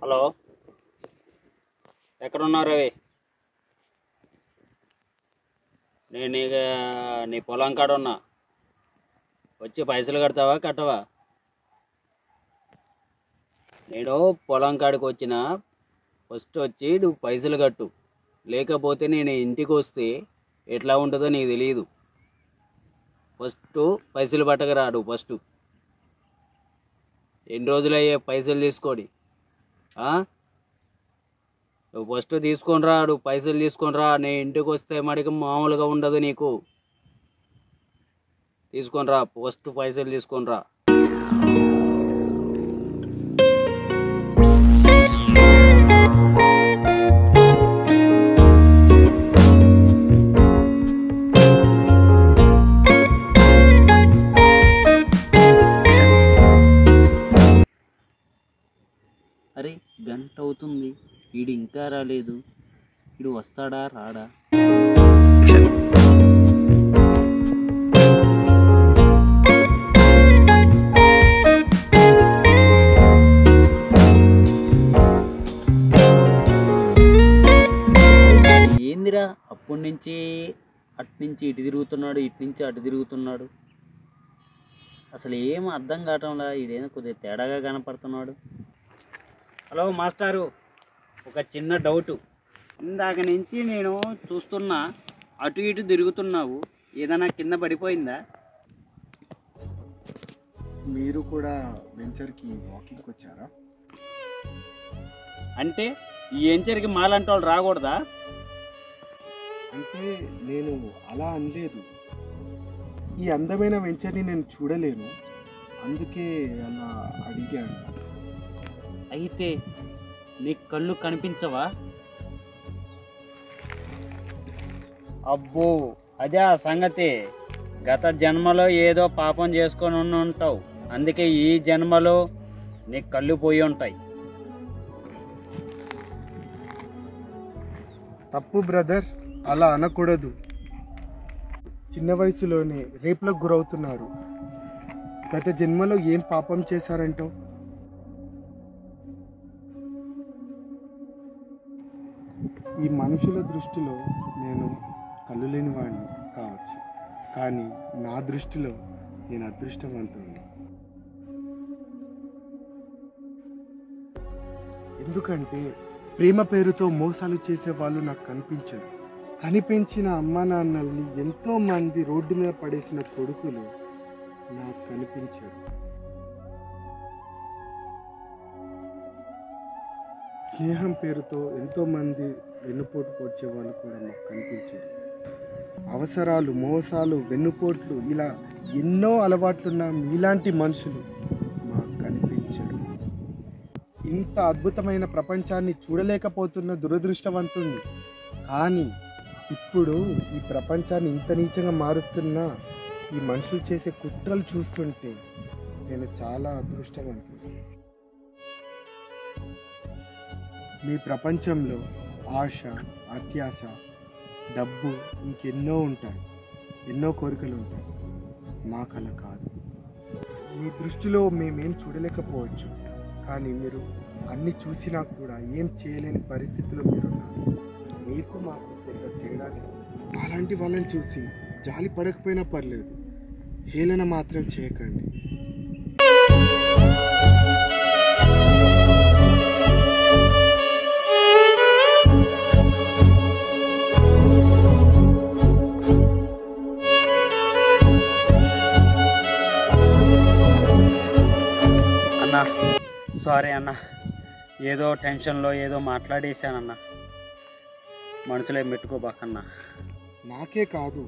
Hello, ఎక్కడున్నారు రవి? నేను ఇక నీ పొలం కాడ ఉన్నా. వచ్చి పైసలు కడతావా కట్టవా? నేను పొలం కాడికి వచ్చిన, ఫస్ట్ వచ్చి నువ్వు పైసలు కట్టు. లేకపోతే నేను ఇంటికి వస్తే ఎట్లా ఉంటుందో నీకు తెలియదు. ఫస్ట్ పైసలు పట్టకరాడు. ఎన్ని రోజులు అయ్యే పైసలు తీసుకొని? నువ్వు ఫస్ట్ తీసుకొని రా, నువ్వు పైసలు తీసుకొని రా. నేను ఇంటికి వస్తే మడికి మామూలుగా ఉండదు నీకు. తీసుకొని రా, ఫస్ట్ పైసలు తీసుకొని రా. అరే, గంట అవుతుంది, వీడు ఇంకా రాలేదు. వీడు వస్తాడా రాడా? ఏందిరా, అప్పటి నుంచి అట్నుంచి ఇటు తిరుగుతున్నాడు, ఇటు నుంచి అటు తిరుగుతున్నాడు. అసలు ఏం అర్థం కావటంలా. వీడేమో కొద్దిగా తేడాగా కనపడుతున్నాడు. హలో మాస్టారు, ఒక చిన్న డౌటు. ఇందాక నుంచి నేను చూస్తున్నా, అటు ఇటు తిరుగుతున్నావు. ఏదైనా కింద పడిపోయిందా? మీరు కూడా వెంచర్కి వాకింగ్కి వచ్చారా? అంటే ఈ వెంచర్కి మాలాంటి వాళ్ళు రాకూడదా? అంటే నేను అలా అనలేదు. ఈ అందమైన వెంచర్ని నేను చూడలేను, అందుకే అలా అడిగాను. అయితే నీకు కళ్ళు కనిపించవా? అబ్బో, అదే ఆ సంగతి. గత జన్మలో ఏదో పాపం చేసుకొని ఉంటావు, అందుకే ఈ జన్మలో నీకు కళ్ళు పోయి ఉంటాయి. తప్పు బ్రదర్, అలా అనకూడదు. చిన్న వయసులోనే రేపులకు గురవుతున్నారు. గత జన్మలో ఏం పాపం చేశారంటావు? ఈ మనుషుల దృష్టిలో నేను కళ్ళు లేని వాడిని కావచ్చు, కానీ నా దృష్టిలో నేను అదృష్టవంతుడిని. ఎందుకంటే ప్రేమ పేరుతో మోసాలు చేసే వాళ్ళు నాకు కనిపించరు. కనిపించిన అమ్మా నాన్నల్ని ఎంతోమంది రోడ్డు మీద పడేసిన కొడుకులు నాకు కనిపించరు. స్నేహం పేరుతో ఎంతోమంది వెన్నుపోటు పొడిచే వాళ్ళు కూడా మాకు కనిపించారు. అవసరాలు, మోసాలు, వెన్నుపోట్లు, ఇలా ఎన్నో అలవాట్లున్న మీలాంటి మనుషులు మాకు కనిపించరు. ఇంత అద్భుతమైన ప్రపంచాన్ని చూడలేకపోతున్న దురదృష్టవంతుణ్ణి. కానీ ఇప్పుడు ఈ ప్రపంచాన్ని ఇంత నీచంగా మారుస్తున్న ఈ మనుషులు చేసే కుట్రలు చూస్తుంటే నేను చాలా అదృష్టవంతుడు. మీ ప్రపంచంలో ఆశ, అత్యాశ, డబ్బు, ఇంకెన్నో ఉంటాయి, ఎన్నో కోరికలు ఉంటాయి. మాకు అలా కాదు. మీ దృష్టిలో మేమేం చూడలేకపోవచ్చు, కానీ మీరు అన్ని చూసినా కూడా ఏం చేయలేని పరిస్థితుల్లో మీరున్నారు. మీకు మాకు పెద్ద తేడా లేదు. అలాంటి వాళ్ళని చూసి జాలి పడకపోయినా పర్లేదు, హేళన మాత్రం చేయకండి. సారీ అన్న, ఏదో టెన్షన్లో ఏదో మాట్లాడేశానన్న. మనసులో ఏం పెట్టుకోబాకన్నా. నాకే కాదు,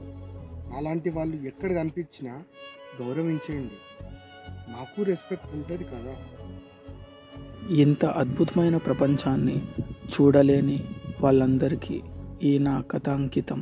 అలాంటి వాళ్ళు ఎక్కడ కనిపించినా గౌరవించండి. మాకు రెస్పెక్ట్ ఉంటుంది కదా. ఇంత అద్భుతమైన ప్రపంచాన్ని చూడలేని వాళ్ళందరికీ ఈ నా కథ అంకితం.